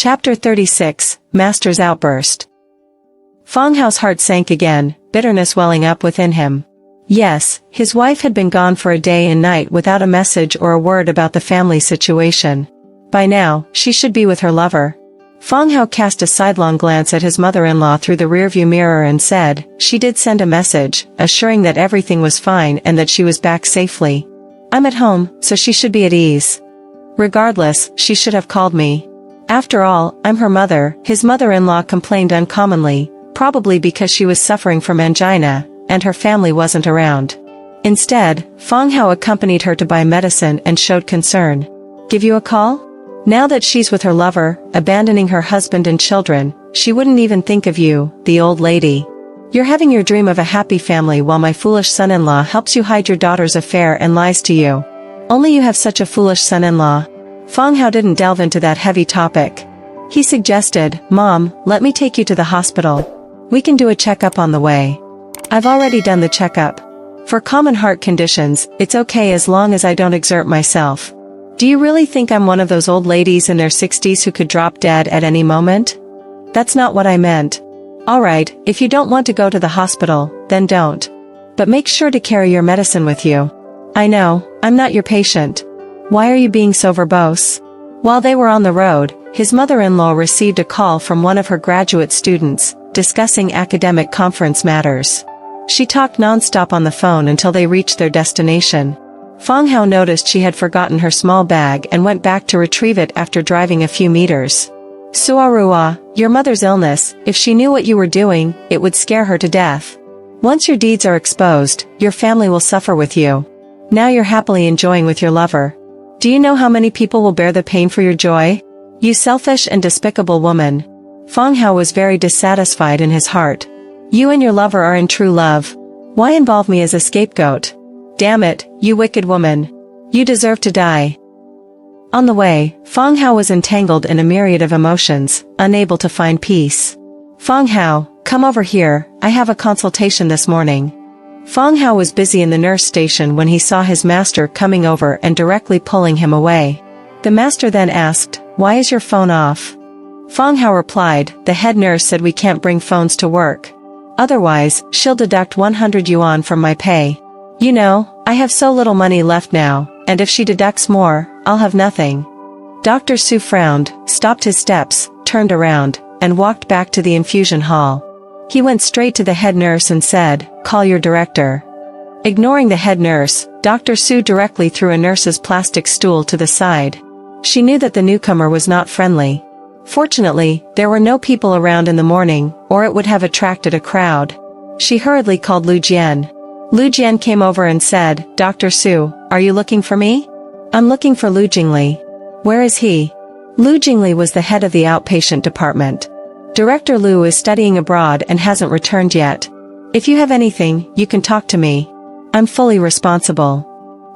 Chapter 36, Master's Outburst. Fang Hao's heart sank again, bitterness welling up within him. Yes, his wife had been gone for a day and night without a message or a word about the family situation. By now, she should be with her lover. Fang Hao cast a sidelong glance at his mother-in-law through the rearview mirror and said, she did send a message, assuring that everything was fine and that she was back safely. I'm at home, so she should be at ease. Regardless, she should have called me. After all, I'm her mother. His mother-in-law complained uncommonly, probably because she was suffering from angina, and her family wasn't around. Instead, Fang Hao accompanied her to buy medicine and showed concern. Give you a call? Now that she's with her lover, abandoning her husband and children, she wouldn't even think of you, the old lady. You're having your dream of a happy family while my foolish son-in-law helps you hide your daughter's affair and lies to you. Only you have such a foolish son-in-law. Fang Hao didn't delve into that heavy topic. He suggested, Mom, let me take you to the hospital. We can do a checkup on the way. I've already done the checkup. For common heart conditions, it's okay as long as I don't exert myself. Do you really think I'm one of those old ladies in their 60s who could drop dead at any moment? That's not what I meant. Alright, if you don't want to go to the hospital, then don't. But make sure to carry your medicine with you. I know, I'm not your patient. Why are you being so verbose? While they were on the road, his mother-in-law received a call from one of her graduate students, discussing academic conference matters. She talked non-stop on the phone until they reached their destination. Fang Hao noticed she had forgotten her small bag and went back to retrieve it after driving a few meters. Suarua, your mother's illness, if she knew what you were doing, it would scare her to death. Once your deeds are exposed, your family will suffer with you. Now you're happily enjoying with your lover. Do you know how many people will bear the pain for your joy? You selfish and despicable woman. Fang Hao was very dissatisfied in his heart. You and your lover are in true love. Why involve me as a scapegoat? Damn it, you wicked woman. You deserve to die. On the way, Fang Hao was entangled in a myriad of emotions, unable to find peace. Fang Hao, come over here, I have a consultation this morning. Fang Hao was busy in the nurse station when he saw his master coming over and directly pulling him away. The master then asked, why is your phone off? Fang Hao replied, the head nurse said we can't bring phones to work. Otherwise, she'll deduct 100 yuan from my pay. You know, I have so little money left now, and if she deducts more, I'll have nothing. Dr. Su frowned, stopped his steps, turned around, and walked back to the infusion hall. He went straight to the head nurse and said, call your director. Ignoring the head nurse, Dr. Su directly threw a nurse's plastic stool to the side. She knew that the newcomer was not friendly. Fortunately, there were no people around in the morning, or it would have attracted a crowd. She hurriedly called Lu Jian. Lu Jian came over and said, Dr. Su, are you looking for me? I'm looking for Lu Jingli. Where is he? Lu Jingli was the head of the outpatient department. Director Lu is studying abroad and hasn't returned yet. If you have anything, you can talk to me. I'm fully responsible.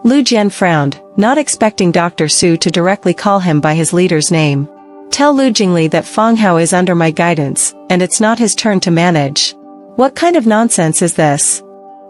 Lu Jian frowned, not expecting Dr. Su to directly call him by his leader's name. Tell Lu Jingli that Fang Hao is under my guidance, and it's not his turn to manage. What kind of nonsense is this?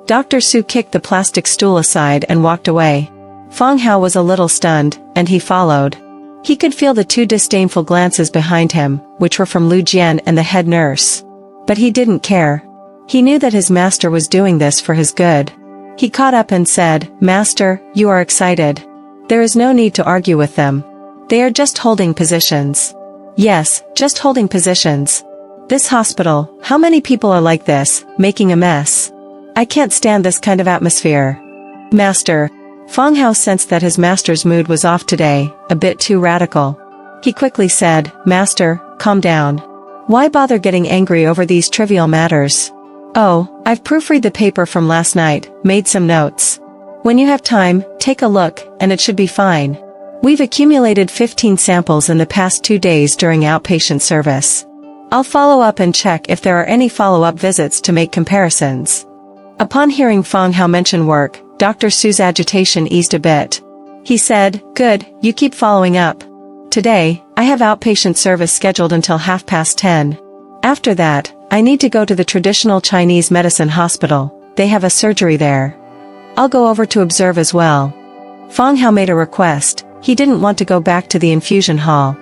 Dr. Su kicked the plastic stool aside and walked away. Fang Hao was a little stunned, and he followed. He could feel the two disdainful glances behind him, which were from Lu Jian and the head nurse. But he didn't care. He knew that his master was doing this for his good. He caught up and said, Master, you are excited. There is no need to argue with them. They are just holding positions. Yes, just holding positions. This hospital, how many people are like this, making a mess? I can't stand this kind of atmosphere. Master. Fang Hao sensed that his master's mood was off today, a bit too radical. He quickly said, Master, calm down. Why bother getting angry over these trivial matters? Oh, I've proofread the paper from last night, made some notes. When you have time, take a look, and it should be fine. We've accumulated 15 samples in the past 2 days during outpatient service. I'll follow up and check if there are any follow-up visits to make comparisons. Upon hearing Fang Hao mention work, Dr. Su's agitation eased a bit. He said, Good, you keep following up. Today, I have outpatient service scheduled until 10:30. After that, I need to go to the traditional Chinese medicine hospital. They have a surgery there. I'll go over to observe as well. Fang Hao made a request. He didn't want to go back to the infusion hall.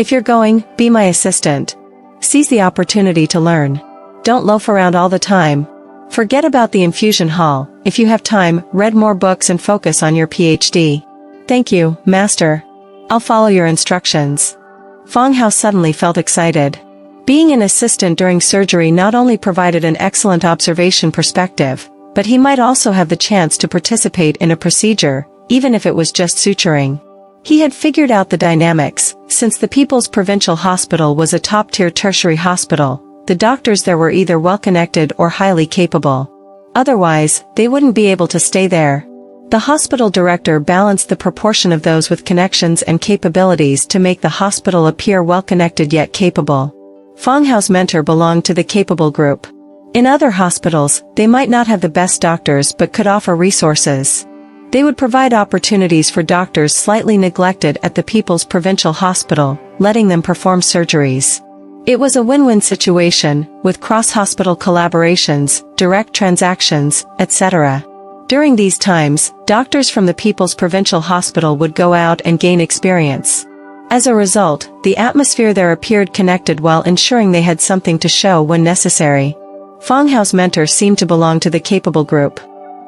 If you're going, be my assistant. Seize the opportunity to learn. Don't loaf around all the time. Forget about the infusion hall. If you have time, read more books and focus on your PhD. Thank you, Master. I'll follow your instructions. Fang Hao suddenly felt excited. Being an assistant during surgery not only provided an excellent observation perspective, but he might also have the chance to participate in a procedure, even if it was just suturing. He had figured out the dynamics. Since the People's Provincial Hospital was a top-tier tertiary hospital, the doctors there were either well-connected or highly capable. Otherwise, they wouldn't be able to stay there. The hospital director balanced the proportion of those with connections and capabilities to make the hospital appear well-connected yet capable. Fang Hao's mentor belonged to the capable group. In other hospitals, they might not have the best doctors but could offer resources. They would provide opportunities for doctors slightly neglected at the People's Provincial Hospital, letting them perform surgeries. It was a win-win situation, with cross-hospital collaborations, direct transactions, etc. During these times, doctors from the People's Provincial Hospital would go out and gain experience. As a result, the atmosphere there appeared connected while ensuring they had something to show when necessary. Fang Hao's mentor seemed to belong to the capable group.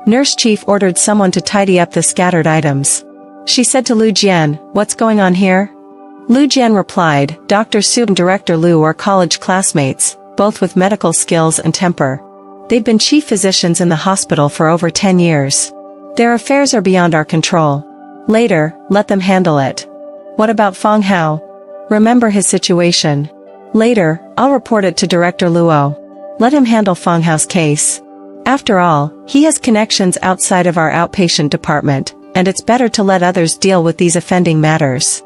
Nurse Chief ordered someone to tidy up the scattered items. She said to Lu Jian, "What's going on here?" Lu Jian replied, "Dr. Su and Director Lu are college classmates, both with medical skills and temper. They've been chief physicians in the hospital for over 10 years. Their affairs are beyond our control. Later, let them handle it." "What about Fang Hao?" "Remember his situation. Later, I'll report it to Director Luo. Let him handle Fang Hao's case. After all, he has connections outside of our outpatient department, and it's better to let others deal with these offending matters."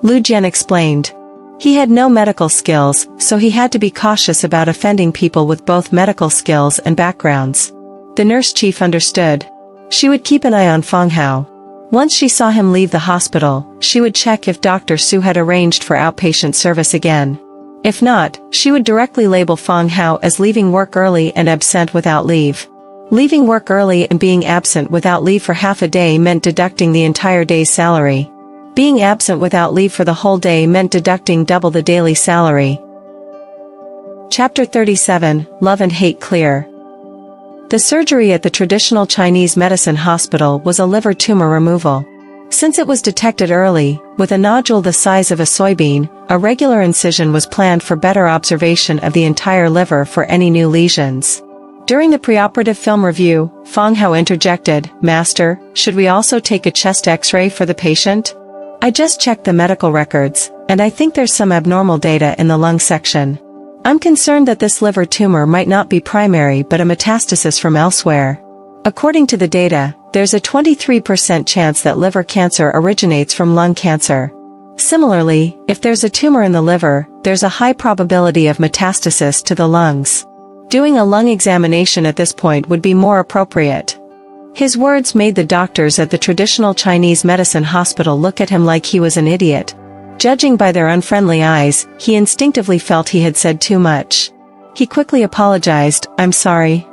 Lu Jian explained. He had no medical skills, so he had to be cautious about offending people with both medical skills and backgrounds. The nurse chief understood. She would keep an eye on Fang Hao. Once she saw him leave the hospital, she would check if Dr. Su had arranged for outpatient service again. If not, she would directly label Fang Hao as leaving work early and absent without leave. Leaving work early and being absent without leave for half a day meant deducting the entire day's salary. Being absent without leave for the whole day meant deducting double the daily salary. Chapter 37, Love and Hate Clear. The surgery at the traditional Chinese medicine hospital was a liver tumor removal. Since it was detected early, with a nodule the size of a soybean, a regular incision was planned for better observation of the entire liver for any new lesions. During the preoperative film review, Fang Hao interjected, "Master, should we also take a chest X-ray for the patient? I just checked the medical records, and I think there's some abnormal data in the lung section. I'm concerned that this liver tumor might not be primary but a metastasis from elsewhere. According to the data, there's a 23% chance that liver cancer originates from lung cancer. Similarly, if there's a tumor in the liver, there's a high probability of metastasis to the lungs. Doing a lung examination at this point would be more appropriate." His words made the doctors at the traditional Chinese medicine hospital look at him like he was an idiot. Judging by their unfriendly eyes, he instinctively felt he had said too much. He quickly apologized, "I'm sorry,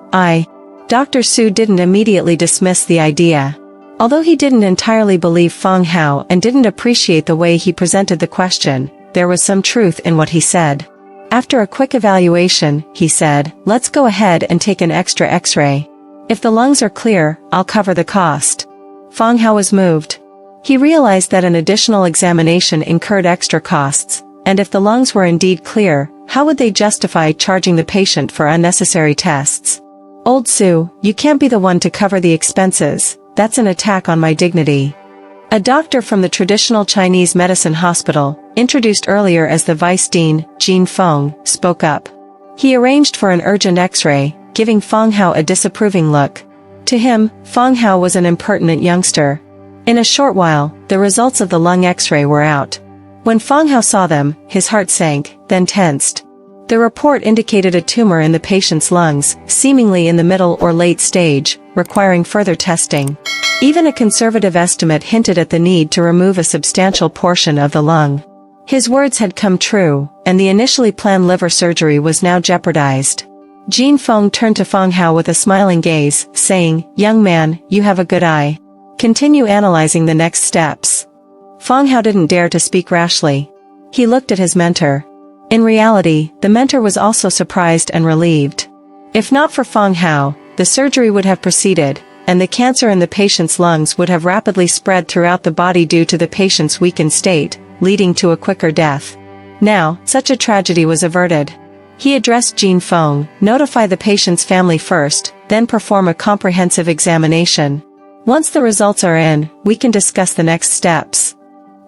Dr. Su didn't immediately dismiss the idea. Although he didn't entirely believe Fang Hao and didn't appreciate the way he presented the question, there was some truth in what he said. After a quick evaluation, he said, "Let's go ahead and take an extra X-ray. If the lungs are clear, I'll cover the cost." Fang Hao was moved. He realized that an additional examination incurred extra costs, and if the lungs were indeed clear, how would they justify charging the patient for unnecessary tests? "Old Su, you can't be the one to cover the expenses, that's an attack on my dignity." A doctor from the traditional Chinese medicine hospital, introduced earlier as the vice dean, Jin Feng, spoke up. He arranged for an urgent X-ray, giving Fang Hao a disapproving look. To him, Fang Hao was an impertinent youngster. In a short while, the results of the lung X-ray were out. When Fang Hao saw them, his heart sank, then tensed. The report indicated a tumor in the patient's lungs, seemingly in the middle or late stage, requiring further testing. Even a conservative estimate hinted at the need to remove a substantial portion of the lung. His words had come true, and the initially planned liver surgery was now jeopardized. Jin Feng turned to Fang Hao with a smiling gaze, saying, "Young man, you have a good eye. Continue analyzing the next steps." Fang Hao didn't dare to speak rashly. He looked at his mentor. In reality, the mentor was also surprised and relieved. If not for Fang Hao, the surgery would have proceeded, and the cancer in the patient's lungs would have rapidly spread throughout the body due to the patient's weakened state, leading to a quicker death. Now, such a tragedy was averted. He addressed Jin Feng, notify the patient's family first, then perform a comprehensive examination. Once the results are in, we can discuss the next steps.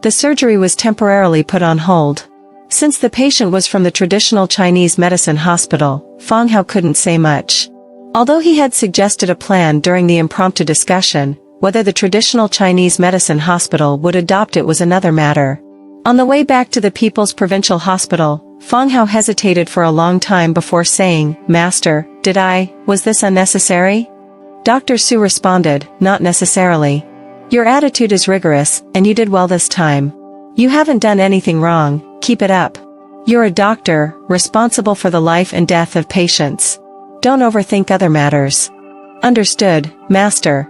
The surgery was temporarily put on hold. Since the patient was from the traditional Chinese medicine hospital, Fang Hao couldn't say much. Although he had suggested a plan during the impromptu discussion, whether the traditional Chinese medicine hospital would adopt it was another matter. On the way back to the People's Provincial Hospital, Fang Hao hesitated for a long time before saying, "Master, was this unnecessary?" Dr. Su responded, "Not necessarily. Your attitude is rigorous, and you did well this time. You haven't done anything wrong, keep it up. You're a doctor, responsible for the life and death of patients. Don't overthink other matters." "Understood, Master."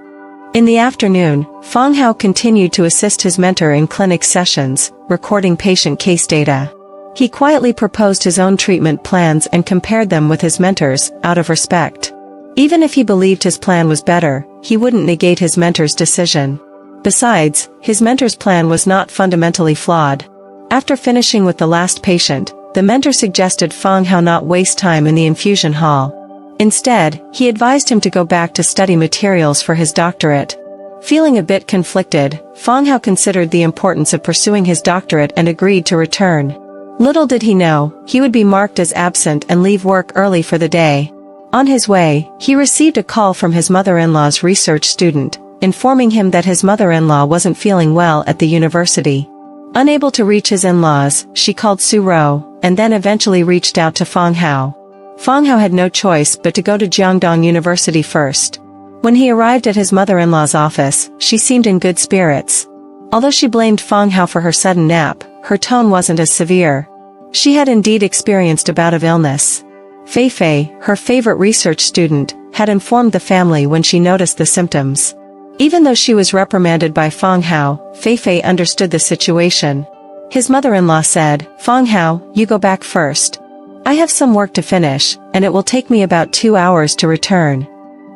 In the afternoon, Fang Hao continued to assist his mentor in clinic sessions, recording patient case data. He quietly proposed his own treatment plans and compared them with his mentor's, out of respect. Even if he believed his plan was better, he wouldn't negate his mentor's decision. Besides, his mentor's plan was not fundamentally flawed. After finishing with the last patient, the mentor suggested Fang Hao not waste time in the infusion hall. Instead, he advised him to go back to study materials for his doctorate. Feeling a bit conflicted, Fang Hao considered the importance of pursuing his doctorate and agreed to return. Little did he know, he would be marked as absent and leave work early for the day. On his way, he received a call from his mother-in-law's research student, informing him that his mother-in-law wasn't feeling well at the university. Unable to reach his in-laws, she called Su Ro, and then eventually reached out to Fang Hao. Fang Hao had no choice but to go to Jiangdong University first. When he arrived at his mother-in-law's office, she seemed in good spirits. Although she blamed Fang Hao for her sudden nap, her tone wasn't as severe. She had indeed experienced a bout of illness. Fei Fei, her favorite research student, had informed the family when she noticed the symptoms. Even though she was reprimanded by Fang Hao, Fei Fei understood the situation. His mother-in-law said, "Fang Hao, you go back first. I have some work to finish, and it will take me about 2 hours to return."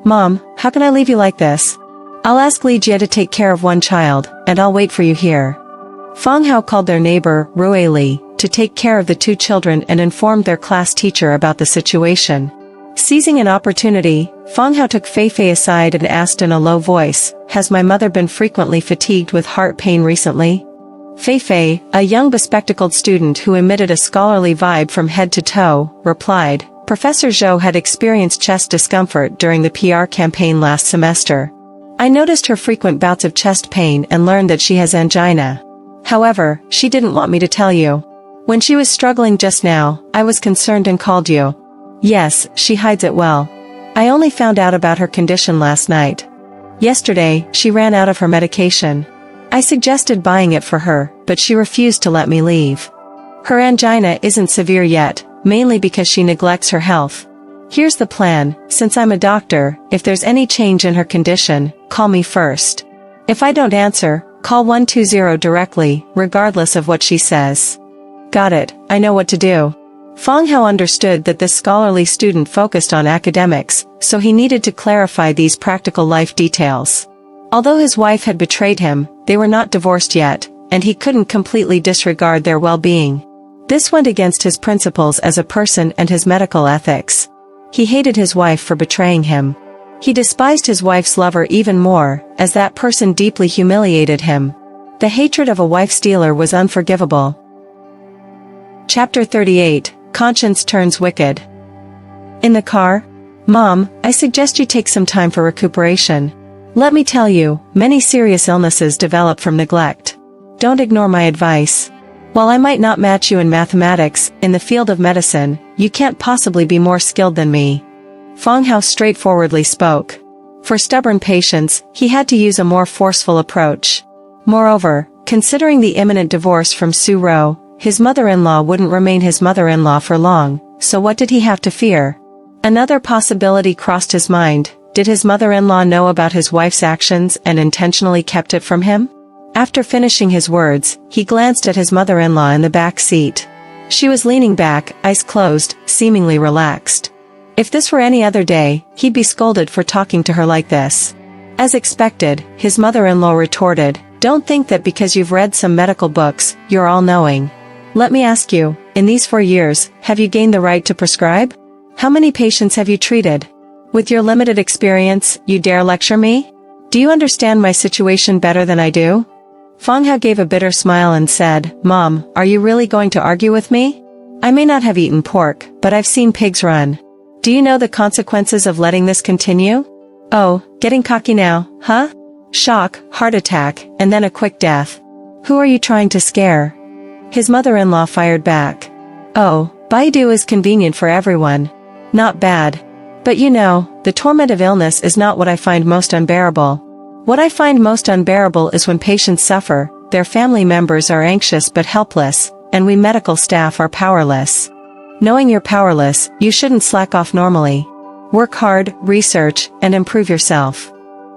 "Mom, how can I leave you like this? I'll ask Li Jie to take care of one child, and I'll wait for you here." Fang Hao called their neighbor, Rue Li, to take care of the 2 children and informed their class teacher about the situation. Seizing an opportunity, Fang Hao took Fei Fei aside and asked in a low voice, "Has my mother been frequently fatigued with heart pain recently?" Fei Fei, a young bespectacled student who emitted a scholarly vibe from head to toe, replied, "Professor Zhou had experienced chest discomfort during the PR campaign last semester. I noticed her frequent bouts of chest pain and learned that she has angina. However, she didn't want me to tell you. When she was struggling just now, I was concerned and called you. Yes, she hides it well. I only found out about her condition last night. Yesterday, she ran out of her medication. I suggested buying it for her, but she refused to let me leave. Her angina isn't severe yet, mainly because she neglects her health. Here's the plan, since I'm a doctor, if there's any change in her condition, call me first. If I don't answer, call 120 directly, regardless of what she says." "Got it, I know what to do." Fang Hao understood that this scholarly student focused on academics, so he needed to clarify these practical life details. Although his wife had betrayed him, they were not divorced yet, and he couldn't completely disregard their well-being. This went against his principles as a person and his medical ethics. He hated his wife for betraying him. He despised his wife's lover even more, as that person deeply humiliated him. The hatred of a wife-stealer was unforgivable. Chapter 38, Conscience Turns Wicked. In the car? "Mom, I suggest you take some time for recuperation. Let me tell you, many serious illnesses develop from neglect. Don't ignore my advice. While I might not match you in mathematics, in the field of medicine, you can't possibly be more skilled than me." Fang Hao straightforwardly spoke. For stubborn patients, he had to use a more forceful approach. Moreover, considering the imminent divorce from Su Ro, his mother-in-law wouldn't remain his mother-in-law for long, so what did he have to fear? Another possibility crossed his mind. Did his mother-in-law know about his wife's actions and intentionally kept it from him? After finishing his words, he glanced at his mother-in-law in the back seat. She was leaning back, eyes closed, seemingly relaxed. If this were any other day, he'd be scolded for talking to her like this. As expected, his mother-in-law retorted, "Don't think that because you've read some medical books, you're all-knowing. Let me ask you, in these 4 years, have you gained the right to prescribe? How many patients have you treated? With your limited experience, you dare lecture me? Do you understand my situation better than I do?" Fang Hao gave a bitter smile and said, "Mom, are you really going to argue with me? I may not have eaten pork, but I've seen pigs run. Do you know the consequences of letting this continue? Oh, getting cocky now, huh? Shock, heart attack, and then a quick death. Who are you trying to scare?" His mother-in-law fired back. "Oh, Baidu is convenient for everyone. Not bad. But you know, the torment of illness is not what I find most unbearable. What I find most unbearable is when patients suffer, their family members are anxious but helpless, and we medical staff are powerless. Knowing you're powerless, you shouldn't slack off normally. Work hard, research, and improve yourself.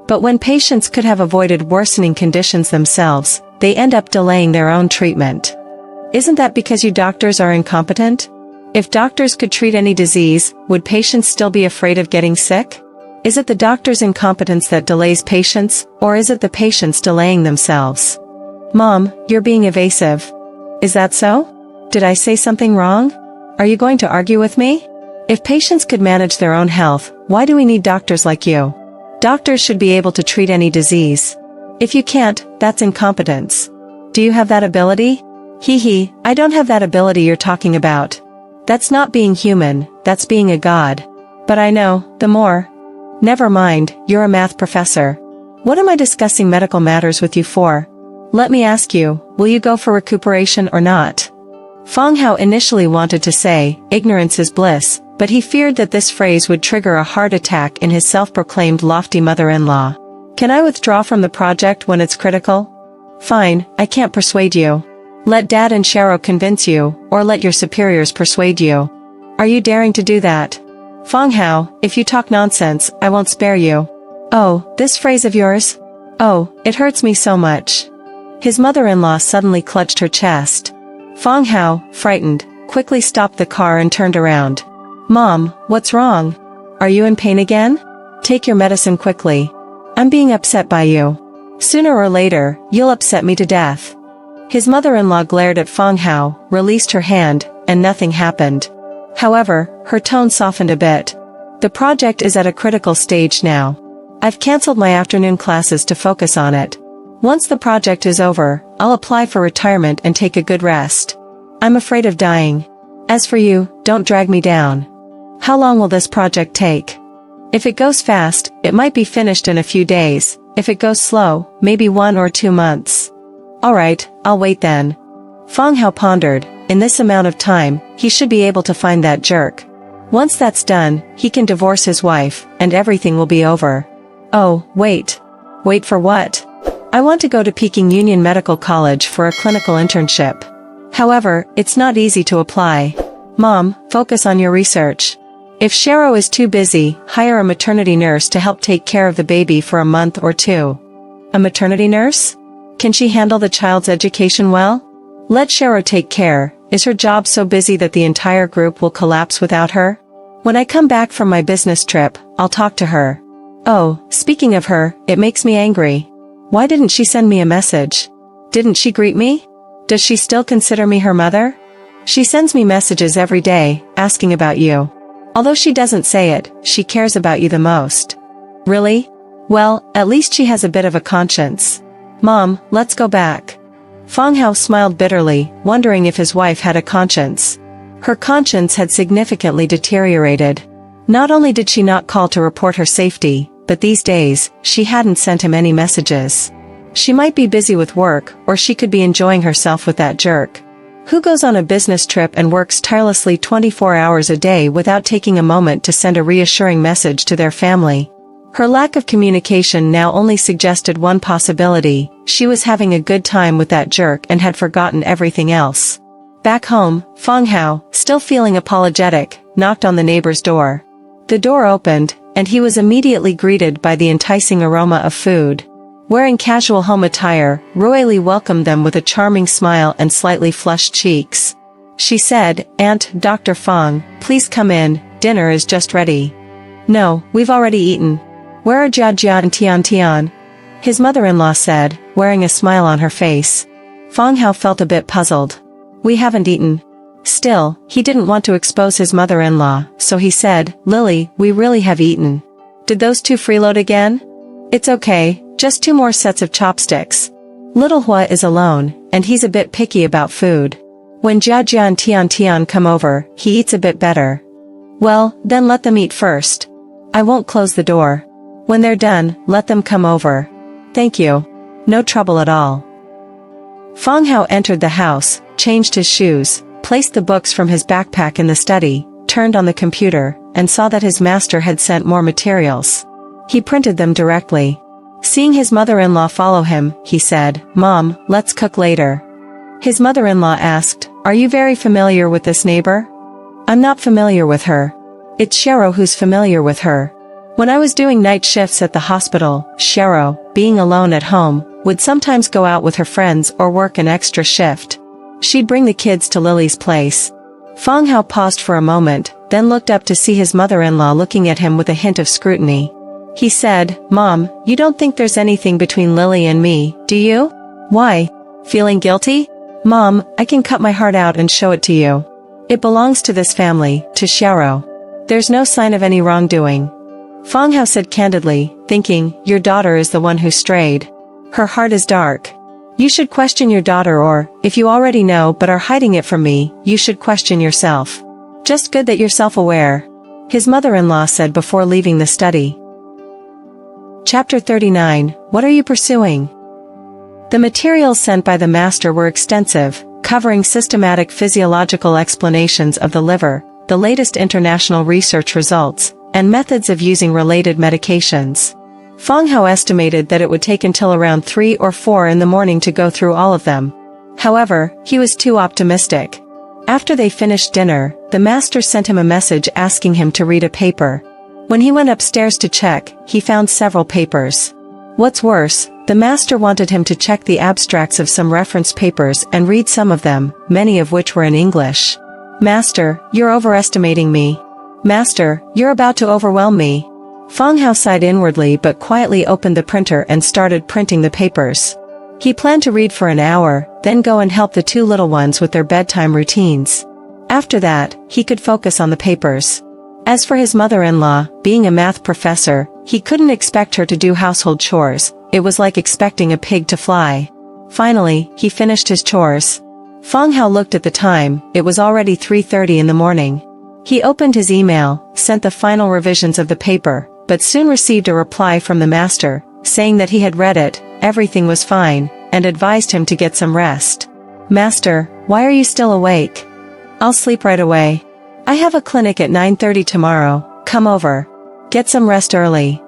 But when patients could have avoided worsening conditions themselves, they end up delaying their own treatment. Isn't that because you doctors are incompetent? If doctors could treat any disease, would patients still be afraid of getting sick? Is it the doctor's incompetence that delays patients, or is it the patients delaying themselves?" "Mom, you're being evasive. Is that so? Did I say something wrong? Are you going to argue with me? If patients could manage their own health, why do we need doctors like you? Doctors should be able to treat any disease. If you can't, that's incompetence. Do you have that ability?" "Hee, I don't have that ability you're talking about. That's not being human, that's being a god. But I know, the more. Never mind, you're a math professor. What am I discussing medical matters with you for? Let me ask you, will you go for recuperation or not?" Fang Hao initially wanted to say, "Ignorance is bliss," but he feared that this phrase would trigger a heart attack in his self-proclaimed lofty mother-in-law. "Can I withdraw from the project when it's critical?" "Fine, I can't persuade you. Let Dad and Sharo convince you, or let your superiors persuade you. Are you daring to do that? Fang Hao, if you talk nonsense, I won't spare you." "Oh, this phrase of yours? Oh, it hurts me so much." His mother-in-law suddenly clutched her chest. Fang Hao, frightened, quickly stopped the car and turned around. "Mom, what's wrong? Are you in pain again? Take your medicine quickly. I'm being upset by you. Sooner or later, you'll upset me to death." His mother-in-law glared at Fang Hao, released her hand, and nothing happened. However, her tone softened a bit. "The project is at a critical stage now. I've cancelled my afternoon classes to focus on it. Once the project is over, I'll apply for retirement and take a good rest. I'm afraid of dying. As for you, don't drag me down. How long will this project take? If it goes fast, it might be finished in a few days. If it goes slow, maybe 1 or 2 months." "Alright, I'll wait then." Fang Hao pondered. In this amount of time, he should be able to find that jerk. Once that's done, he can divorce his wife, and everything will be over. "Oh, wait. Wait for what? I want to go to Peking Union Medical College for a clinical internship. However, it's not easy to apply. Mom, focus on your research. If Sharo is too busy, hire a maternity nurse to help take care of the baby for a month or 2. "A maternity nurse? Can she handle the child's education well? Let Sharo take care. Is her job so busy that the entire group will collapse without her? When I come back from my business trip, I'll talk to her. Oh, speaking of her, it makes me angry. Why didn't she send me a message? Didn't she greet me? Does she still consider me her mother? She sends me messages every day, asking about you. Although she doesn't say it, she cares about you the most." "Really? Well, at least she has a bit of a conscience. Mom, let's go back." Fang Hao smiled bitterly, wondering if his wife had a conscience. Her conscience had significantly deteriorated. Not only did she not call to report her safety, but these days, she hadn't sent him any messages. She might be busy with work, or she could be enjoying herself with that jerk. Who goes on a business trip and works tirelessly 24 hours a day without taking a moment to send a reassuring message to their family? Her lack of communication now only suggested one possibility: she was having a good time with that jerk and had forgotten everything else. Back home, Fang Hao, still feeling apologetic, knocked on the neighbor's door. The door opened, and he was immediately greeted by the enticing aroma of food. Wearing casual home attire, Royally welcomed them with a charming smile and slightly flushed cheeks. She said, "Aunt, Dr. Fang, please come in, dinner is just ready." "No, we've already eaten." "Where are Jia Jia and Tian Tian?" his mother-in-law said, wearing a smile on her face. Fang Hao felt a bit puzzled. "We haven't eaten." Still, he didn't want to expose his mother-in-law, so he said, "Lily, we really have eaten." "Did those two freeload again?" "It's okay, just 2 more sets of chopsticks." Little Hua is alone, and he's a bit picky about food. When Jia Jia and Tian Tian come over, he eats a bit better. "Well, then let them eat first. I won't close the door. When they're done, let them come over." "Thank you. No trouble at all." Fang Hao entered the house, changed his shoes, placed the books from his backpack in the study, turned on the computer, and saw that his master had sent more materials. He printed them directly. Seeing his mother-in-law follow him, he said, "Mom, let's cook later." His mother-in-law asked, "Are you very familiar with this neighbor?" "I'm not familiar with her. It's Shero who's familiar with her. When I was doing night shifts at the hospital, Shero, being alone at home, would sometimes go out with her friends or work an extra shift. She'd bring the kids to Lily's place." Fang Hao paused for a moment, then looked up to see his mother-in-law looking at him with a hint of scrutiny. He said, "Mom, you don't think there's anything between Lily and me, do you?" "Why? Feeling guilty?" "Mom, I can cut my heart out and show it to you. It belongs to this family, to Shero. There's no sign of any wrongdoing." Fang Hao said candidly, thinking, "Your daughter is the one who strayed. Her heart is dark. You should question your daughter, or, if you already know but are hiding it from me, you should question yourself. Just good that you're self-aware," his mother-in-law said before leaving the study. Chapter 39, What are you pursuing? The materials sent by the master were extensive, covering systematic physiological explanations of the liver, the latest international research results, and methods of using related medications. Fang Hao estimated that it would take until around 3 or 4 in the morning to go through all of them. However, he was too optimistic. After they finished dinner, the master sent him a message asking him to read a paper. When he went upstairs to check, he found several papers. What's worse, the master wanted him to check the abstracts of some reference papers and read some of them, many of which were in English. "Master, you're overestimating me. Master, you're about to overwhelm me." Fang Hao sighed inwardly but quietly opened the printer and started printing the papers. He planned to read for an hour, then go and help the 2 little ones with their bedtime routines. After that, he could focus on the papers. As for his mother-in-law, being a math professor, he couldn't expect her to do household chores. It was like expecting a pig to fly. Finally, he finished his chores. Fang Hao looked at the time, it was already 3:30 in the morning. He opened his email, sent the final revisions of the paper, but soon received a reply from the master, saying that he had read it, everything was fine, and advised him to get some rest. "Master, why are you still awake?" "I'll sleep right away. I have a clinic at 9:30 tomorrow, come over. Get some rest early."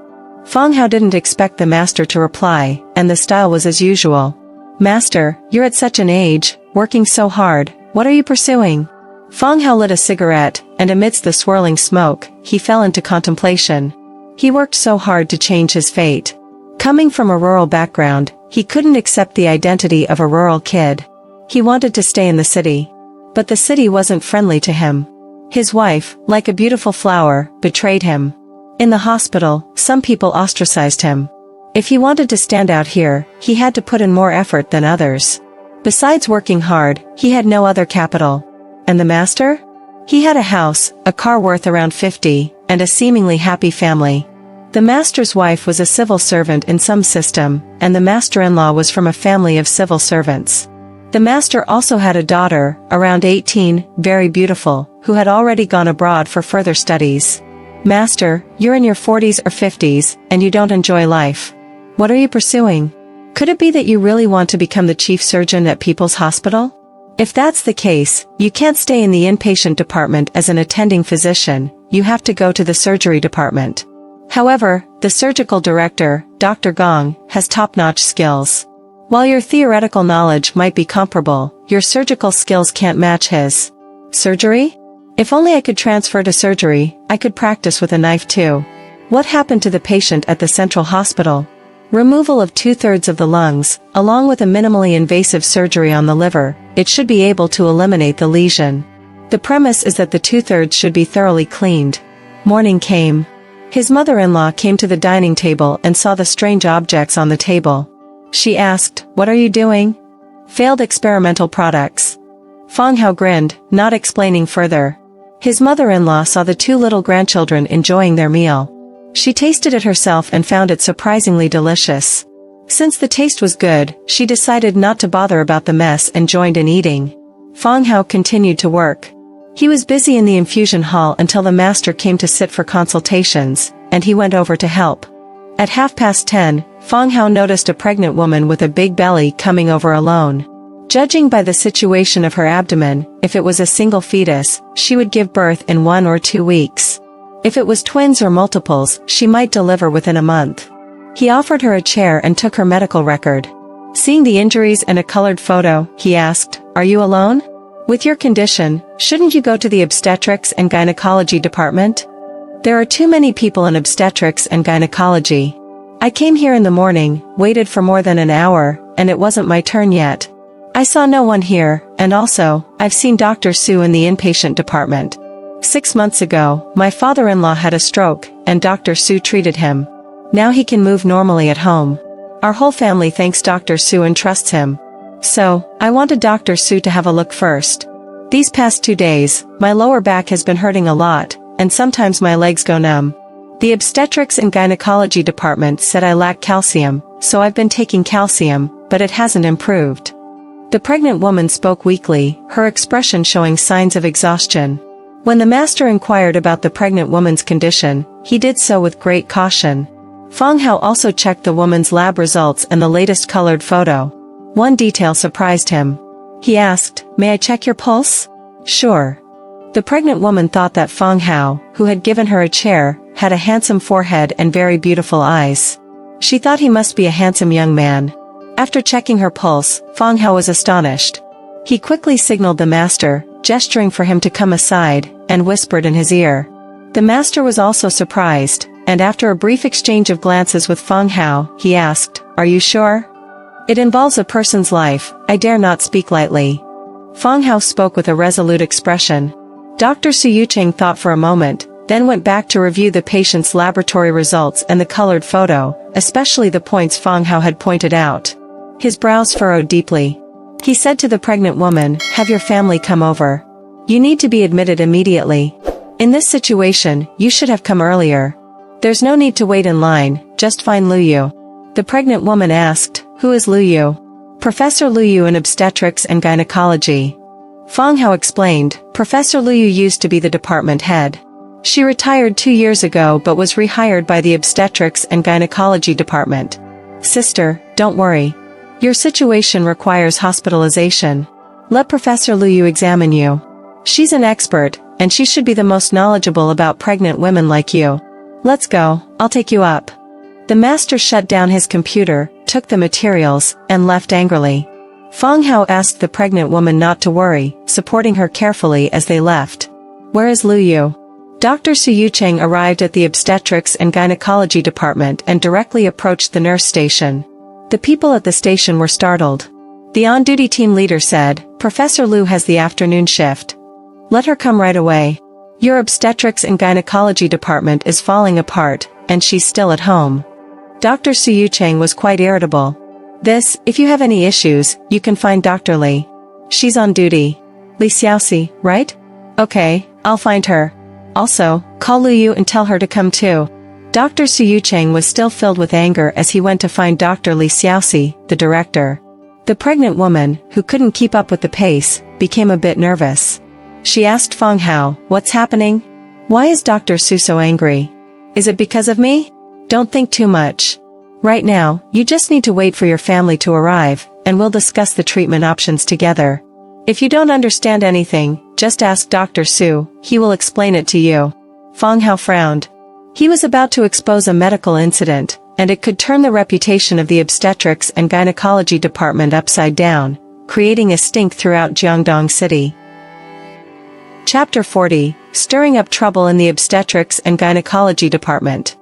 Fang Hao didn't expect the master to reply, and the style was as usual. "Master, you're at such an age, working so hard, what are you pursuing?" Fang Hao lit a cigarette, and amidst the swirling smoke, he fell into contemplation. He worked so hard to change his fate. Coming from a rural background, he couldn't accept the identity of a rural kid. He wanted to stay in the city. But the city wasn't friendly to him. His wife, like a beautiful flower, betrayed him. In the hospital, some people ostracized him. If he wanted to stand out here, he had to put in more effort than others. Besides working hard, he had no other capital. And the master? He had a house, a car worth around 50, and a seemingly happy family. The master's wife was a civil servant in some system, and the master-in-law was from a family of civil servants. The master also had a daughter, around 18, very beautiful, who had already gone abroad for further studies. "Master, you're in your 40s or 50s, and you don't enjoy life. What are you pursuing? Could it be that you really want to become the chief surgeon at People's Hospital? If that's the case, you can't stay in the inpatient department as an attending physician, you have to go to the surgery department. However, the surgical director, Dr. Gong, has top-notch skills. While your theoretical knowledge might be comparable, your surgical skills can't match his. Surgery? If only I could transfer to surgery, I could practice with a knife too. What happened to the patient at the central hospital? Removal of 2/3 of the lungs, along with a minimally invasive surgery on the liver, it should be able to eliminate the lesion. The premise is that the 2/3 should be thoroughly cleaned. Morning came. His mother-in-law came to the dining table and saw the strange objects on the table. She asked, "What are you doing?" "Failed experimental products." Fang Hao grinned, not explaining further. His mother-in-law saw the two little grandchildren enjoying their meal. She tasted it herself and found it surprisingly delicious. Since the taste was good, she decided not to bother about the mess and joined in eating. Fang Hao continued to work. He was busy in the infusion hall until the master came to sit for consultations, and he went over to help. At 10:30, Fang Hao noticed a pregnant woman with a big belly coming over alone. Judging by the situation of her abdomen, if it was a single fetus, she would give birth in 1 or 2 weeks. If it was twins or multiples, she might deliver within a month. He offered her a chair and took her medical record. Seeing the injuries and a colored photo, he asked, "Are you alone? With your condition, shouldn't you go to the obstetrics and gynecology department? There are too many people in obstetrics and gynecology. I came here in the morning, waited for more than an hour, and it wasn't my turn yet. I saw no one here, and also, I've seen Dr. Su in the inpatient department. 6 months ago, my father-in-law had a stroke, and Dr. Su treated him. Now he can move normally at home. Our whole family thanks Dr. Su and trusts him. So, I wanted Dr. Su to have a look first. These past 2 days, my lower back has been hurting a lot, and sometimes my legs go numb. The obstetrics and gynecology department said I lack calcium, so I've been taking calcium, but it hasn't improved." The pregnant woman spoke weakly, her expression showing signs of exhaustion. When the master inquired about the pregnant woman's condition, he did so with great caution. Fang Hao also checked the woman's lab results and the latest colored photo. One detail surprised him. He asked, "May I check your pulse?" "Sure." The pregnant woman thought that Fang Hao, who had given her a chair, had a handsome forehead and very beautiful eyes. She thought he must be a handsome young man. After checking her pulse, Fang Hao was astonished. He quickly signaled the master, gesturing for him to come aside, and whispered in his ear. The master was also surprised, and after a brief exchange of glances with Fang Hao, he asked, "Are you sure? It involves a person's life, I dare not speak lightly." Fang Hao spoke with a resolute expression. Dr. Su Yucheng thought for a moment, then went back to review the patient's laboratory results and the colored photo, especially the points Fang Hao had pointed out. His brows furrowed deeply. He said to the pregnant woman, "Have your family come over. You need to be admitted immediately. In this situation, you should have come earlier. There's no need to wait in line, just find Lu Yu." The pregnant woman asked, "Who is Lu Yu?" "Professor Lu Yu in obstetrics and gynecology." Fang Hao explained, Professor Lu Yu used to be the department head. She retired 2 years ago but was rehired by the obstetrics and gynecology department. "Sister, don't worry. Your situation requires hospitalization. Let Professor Lu Yu examine you. She's an expert, and she should be the most knowledgeable about pregnant women like you. Let's go, I'll take you up." The master shut down his computer, took the materials, and left angrily. Fang Hao asked the pregnant woman not to worry, supporting her carefully as they left. "Where is Lu Yu?" Dr. Su Yucheng arrived at the obstetrics and gynecology department and directly approached the nurse station. The people at the station were startled. The on-duty team leader said, "Professor Lu has the afternoon shift. Let her come right away. Your obstetrics and gynecology department is falling apart, and she's still at home." Dr. Su Yucheng was quite irritable. If you have any issues, you can find Dr. Li. She's on duty." "Li Xiaoxi, right? Okay, I'll find her. Also, call Lu Yu and tell her to come too." Dr. Su Yucheng was still filled with anger as he went to find Dr. Li Xiaoxi, the director. The pregnant woman, who couldn't keep up with the pace, became a bit nervous. She asked Fang Hao, "What's happening? Why is Dr. Su so angry? Is it because of me? Don't think too much. Right now, you just need to wait for your family to arrive, and we'll discuss the treatment options together. If you don't understand anything, just ask Dr. Su, he will explain it to you." Fang Hao frowned. He was about to expose a medical incident, and it could turn the reputation of the obstetrics and gynecology department upside down, creating a stink throughout Jiangdong City. Chapter 40, Stirring Up Trouble in the Obstetrics and Gynecology Department.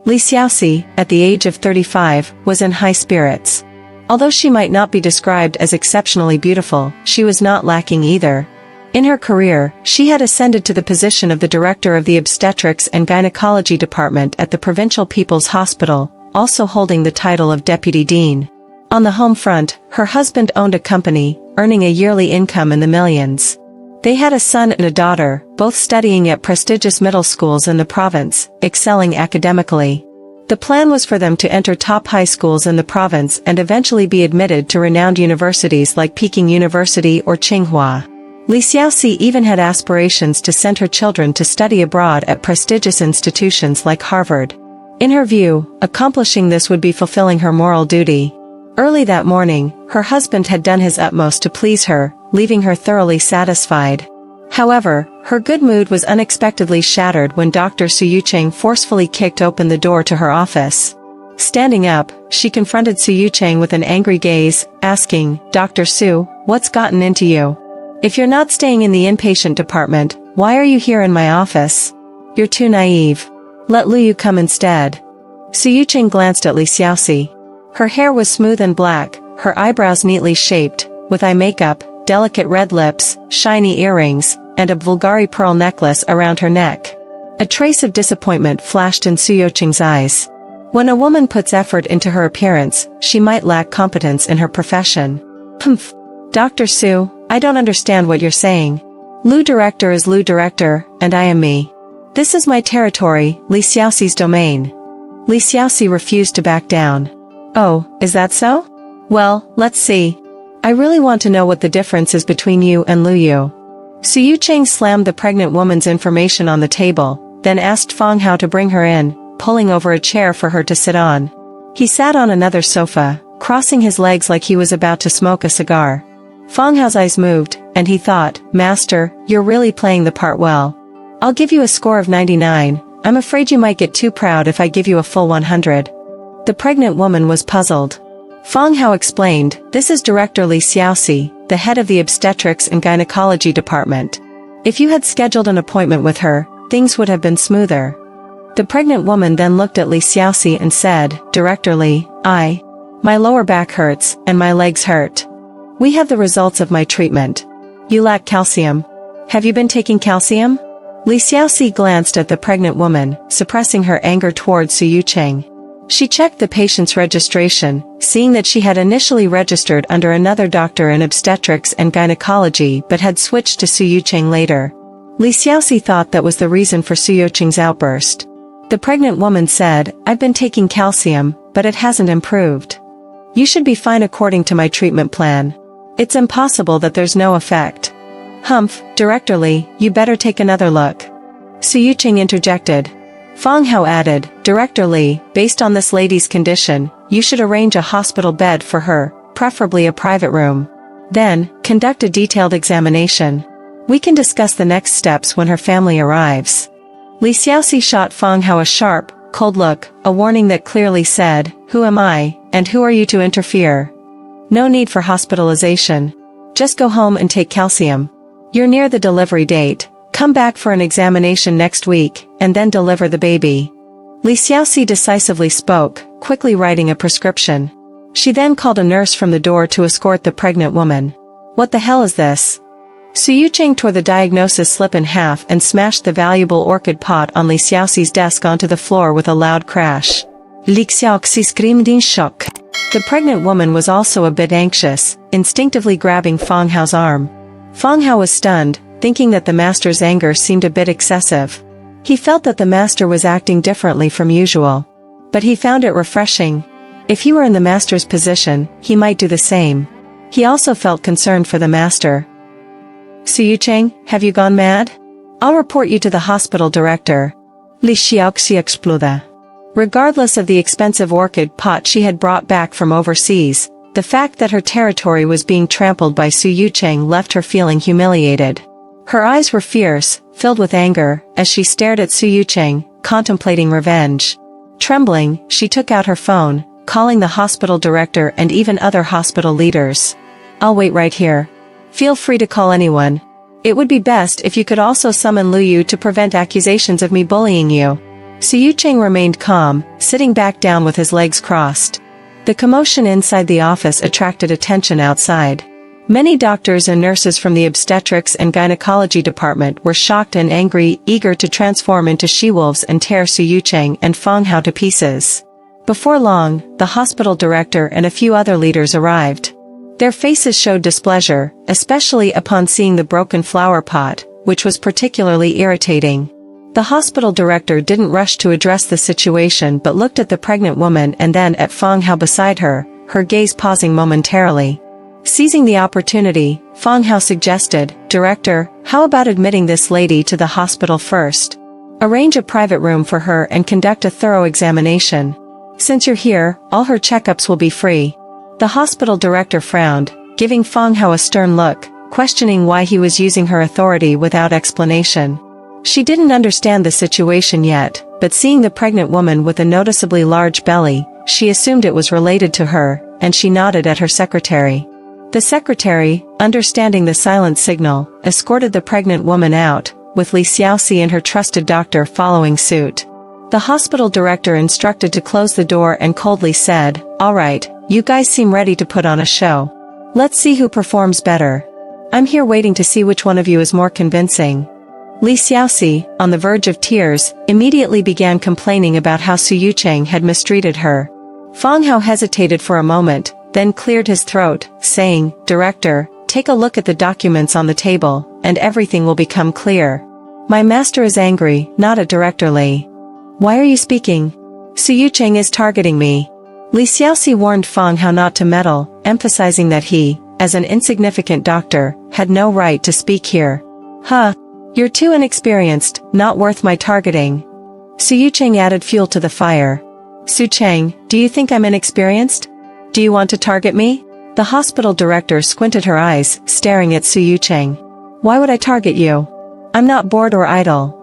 Li Xiaoxi, at the age of 35, was in high spirits. Although she might not be described as exceptionally beautiful, she was not lacking either. In her career, she had ascended to the position of the director of the Obstetrics and Gynecology Department at the Provincial People's Hospital, also holding the title of Deputy Dean. On the home front, her husband owned a company, earning a yearly income in the millions. They had a son and a daughter, both studying at prestigious middle schools in the province, excelling academically. The plan was for them to enter top high schools in the province and eventually be admitted to renowned universities like Peking University or Tsinghua. Li Xiaoxi even had aspirations to send her children to study abroad at prestigious institutions like Harvard. In her view, accomplishing this would be fulfilling her moral duty. Early that morning, her husband had done his utmost to please her, leaving her thoroughly satisfied. However, her good mood was unexpectedly shattered when Dr. Su Yucheng forcefully kicked open the door to her office. Standing up, she confronted Su Yucheng with an angry gaze, asking, "Dr. Su, what's gotten into you? If you're not staying in the inpatient department, why are you here in my office? You're too naive. Let Lu Yu come instead." Su Yucheng glanced at Li Xiaoxi. Her hair was smooth and black, her eyebrows neatly shaped, with eye makeup, delicate red lips, shiny earrings, and a Bulgari pearl necklace around her neck. A trace of disappointment flashed in Su Yucheng's eyes. When a woman puts effort into her appearance, she might lack competence in her profession. Humph. Dr. Su, I don't understand what you're saying. Lu Director is Lu Director, and I am me. This is my territory, Li Xiaoxi's domain. Li Xiaoxi refused to back down. Oh, is that so? Well, let's see. I really want to know what the difference is between you and Lu Yu. Su Yucheng slammed the pregnant woman's information on the table, then asked Fang Hao to bring her in, pulling over a chair for her to sit on. He sat on another sofa, crossing his legs like he was about to smoke a cigar. Fang Hao's eyes moved, and he thought, "Master, you're really playing the part well. I'll give you a score of 99, I'm afraid you might get too proud if I give you a full 100. The pregnant woman was puzzled. Fang Hao explained, "This is Director Li Xiaoxi, the head of the Obstetrics and Gynecology Department. If you had scheduled an appointment with her, things would have been smoother." The pregnant woman then looked at Li Xiaoxi and said, "Director Li, my lower back hurts, and my legs hurt. We have the results of my treatment. You lack calcium. Have you been taking calcium?" Li Xiaoxi glanced at the pregnant woman, suppressing her anger towards Su Yucheng. She checked the patient's registration, seeing that she had initially registered under another doctor in obstetrics and gynecology but had switched to Su Yucheng later. Li Xiaoxi thought that was the reason for Su Yucheng's outburst. The pregnant woman said, "I've been taking calcium, but it hasn't improved. You should be fine according to my treatment plan. It's impossible that there's no effect." "Humph, Director Li, you better take another look." Su Yucheng interjected. Fang Hao added, "Director Li, based on this lady's condition, you should arrange a hospital bed for her, preferably a private room. Then, conduct a detailed examination. We can discuss the next steps when her family arrives." Li Xiaoxi shot Fang Hao a sharp, cold look, a warning that clearly said, "Who am I, and who are you to interfere? No need for hospitalization. Just go home and take calcium. You're near the delivery date. Come back for an examination next week, and then deliver the baby." Li Xiaoxi decisively spoke, quickly writing a prescription. She then called a nurse from the door to escort the pregnant woman. "What the hell is this?" Su Yucheng tore the diagnosis slip in half and smashed the valuable orchid pot on Li Xiaoxi's desk onto the floor with a loud crash. Li Xiaoxi screamed in shock. The pregnant woman was also a bit anxious, instinctively grabbing Fang Hao's arm. Fang Hao was stunned, thinking that the master's anger seemed a bit excessive. He felt that the master was acting differently from usual. But he found it refreshing. If he were in the master's position, he might do the same. He also felt concerned for the master. "Su Yucheng, have you gone mad? I'll report you to the hospital director." Li Xiaoxi exploded. Regardless of the expensive orchid pot she had brought back from overseas, the fact that her territory was being trampled by Su Yucheng left her feeling humiliated. Her eyes were fierce, filled with anger, as she stared at Su Yucheng, contemplating revenge. Trembling, she took out her phone, calling the hospital director and even other hospital leaders. "I'll wait right here. Feel free to call anyone. It would be best if you could also summon Lu Yu to prevent accusations of me bullying you." Su Yucheng remained calm, sitting back down with his legs crossed. The commotion inside the office attracted attention outside. Many doctors and nurses from the obstetrics and gynecology department were shocked and angry, eager to transform into she-wolves and tear Su Yucheng and Fang Hao to pieces. Before long, the hospital director and a few other leaders arrived. Their faces showed displeasure, especially upon seeing the broken flower pot, which was particularly irritating. The hospital director didn't rush to address the situation but looked at the pregnant woman and then at Fang Hao beside her, her gaze pausing momentarily. Seizing the opportunity, Fang Hao suggested, "Director, how about admitting this lady to the hospital first? Arrange a private room for her and conduct a thorough examination. Since you're here, all her checkups will be free." The hospital director frowned, giving Fang Hao a stern look, questioning why he was using her authority without explanation. She didn't understand the situation yet, but seeing the pregnant woman with a noticeably large belly, she assumed it was related to her, and she nodded at her secretary. The secretary, understanding the silent signal, escorted the pregnant woman out, with Li Xiaoxi and her trusted doctor following suit. The hospital director instructed to close the door and coldly said, "All right, you guys seem ready to put on a show. Let's see who performs better. I'm here waiting to see which one of you is more convincing." Li Xiaoxi, on the verge of tears, immediately began complaining about how Su Yucheng had mistreated her. Fang Hao hesitated for a moment, then cleared his throat, saying, "Director, take a look at the documents on the table, and everything will become clear. My master is angry, not at Director Li. Why are you speaking? Su Yucheng is targeting me." Li Xiaoxi warned Fang Hao not to meddle, emphasizing that he, as an insignificant doctor, had no right to speak here. "Huh. You're too inexperienced, not worth my targeting." Su Yucheng added fuel to the fire. "Su Cheng, do you think I'm inexperienced? Do you want to target me?" The hospital director squinted her eyes, staring at Su Yucheng. "Why would I target you? I'm not bored or idle."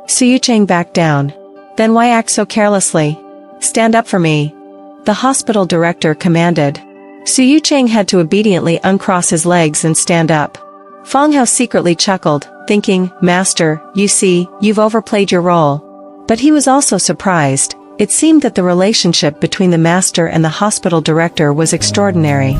Su Yucheng backed down. "Then why act so carelessly? Stand up for me." The hospital director commanded. Su Yucheng had to obediently uncross his legs and stand up. Fang Hao secretly chuckled, thinking, "Master, you see, you've overplayed your role." But he was also surprised. It seemed that the relationship between the master and the hospital director was extraordinary.